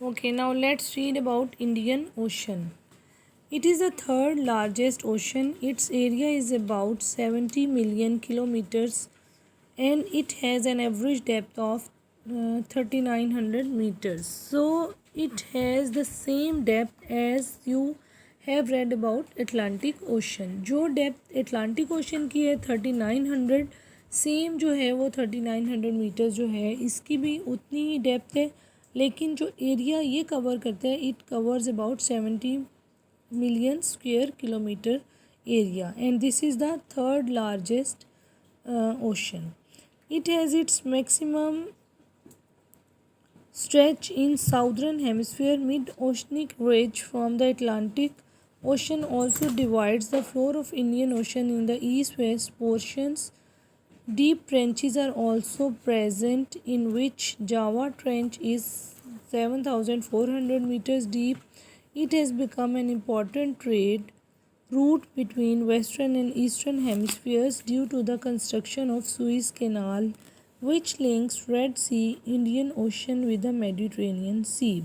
Okay, now let's read about Indian Ocean. It is the third largest ocean. Its area is about 70 million kilometers and it has an average depth of 3900 meters. So it has the same depth as you have read about Atlantic Ocean. जो depth Atlantic Ocean की है 3900, same जो है वो 3900 metre जो है इसकी भी उतनी ही डेप्थ है, लेकिन जो एरिया ये कवर करता है it covers about 70 million square kilometer area, and this is the third largest ocean. It has its maximum stretch in southern hemisphere. Mid-oceanic ridge from the Atlantic Ocean also divides the floor of Indian Ocean in the east-west portions. Deep trenches are also present, in which Java Trench is 7,400 meters deep. It has become an important trade route between western and eastern hemispheres due to the construction of Suez Canal, which links Red Sea, Indian Ocean with the Mediterranean Sea.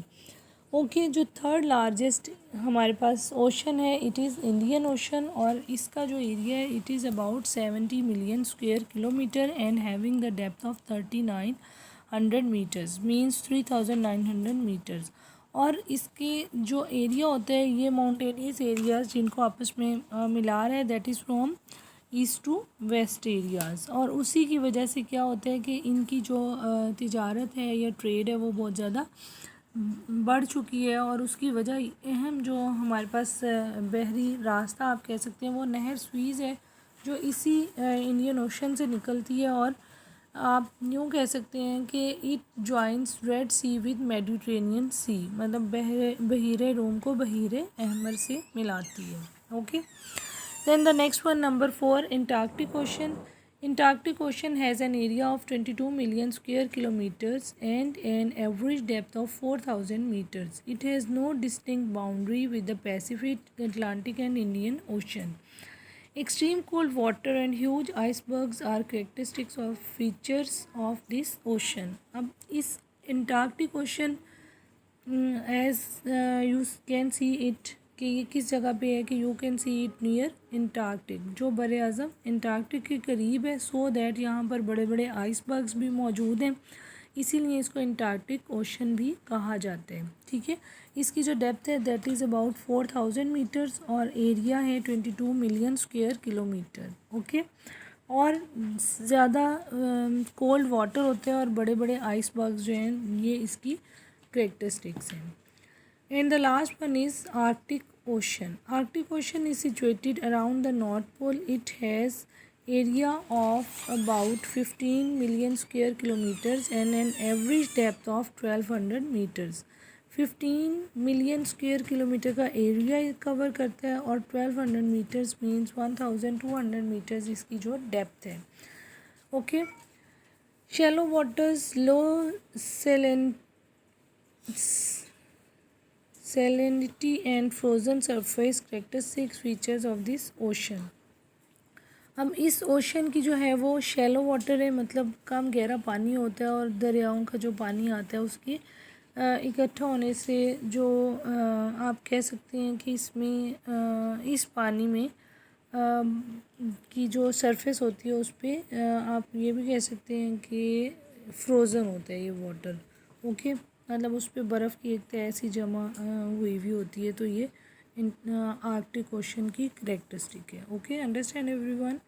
Okay जो third largest हमारे पास ocean है it is Indian Ocean, और इसका जो area है it is about 70 million square kilometre and having the depth of 3900 metres means 3900 metres. और इसके जो एरिया होता है ये माउंटेनियस एरियाज जिनको आपस में मिला रहा है that is from east to west areas, और उसी की वजह से क्या होता है कि इनकी जो तिजारत है या ट्रेड है वो बहुत ज़्यादा बढ़ चुकी है, और उसकी वजह अहम जो हमारे पास बहरी रास्ता आप कह सकते हैं वो नहर सुईज़ है जो इसी इंडियन ओशन से निकलती है, और आप यूँ कह सकते हैं कि it joins Red Sea with Mediterranean Sea, मतलब बहीरे रूम को बहीरे अहमर से मिलाती है. Okay, then the next one number 4 Antarctic Ocean. Antarctic Ocean has an area of 22 million square kilometers and an average depth of 4,000 meters. It has no distinct boundary with the Pacific, Atlantic and Indian Ocean. Extreme cold water and huge icebergs are characteristics of features of this ocean. अब इस Antarctic Ocean as you can see it कि ये किस जगह पे है कि you can see it near Antarctic, जो बर अज़म अंटार्कटिक के करीब है, सो दैट यहाँ पर बड़े बड़े आइसबर्ग्स भी मौजूद हैं, इसीलिए इसको अंटार्कटिक ओशन भी कहा जाता है. ठीक है, इसकी जो डेप्थ है दैट इज़ अबाउट 4000 मीटर्स और एरिया है 22 मिलियन स्क्वेयर किलोमीटर. ओके, और ज़्यादा कोल्ड वाटर होते हैं और बड़े बड़े आइसबर्ग्स जो हैं ये इसकी करेक्टरिस्टिक्स हैं. And the last one is Arctic Ocean. Arctic Ocean is situated around the North Pole. It has area of about 15 million square kilometers and an average depth of 1200 meters. 15 million square kilometre का area cover करता है और 1200 metres means 1200 metres इसकी जो depth है. Okay, shallow waters, low salinity and frozen surface characteristic features of this ocean. अब इस ocean की जो है वो शैलो वाटर है, मतलब कम गहरा पानी होता है और दरियाओं का जो पानी आता है उसके इकट्ठा होने से जो आप कह सकते हैं कि इसमें इस पानी में की जो सरफेस होती है उस पर आप ये भी कह सकते हैं कि फ्रोज़न होता है ये वाटर. ओके, मतलब उस पर बर्फ़ की एक ऐसी जमा हुई भी होती है, तो ये आर्कटिक ओशन की करेक्टरिस्टिक है. Okay, understand everyone.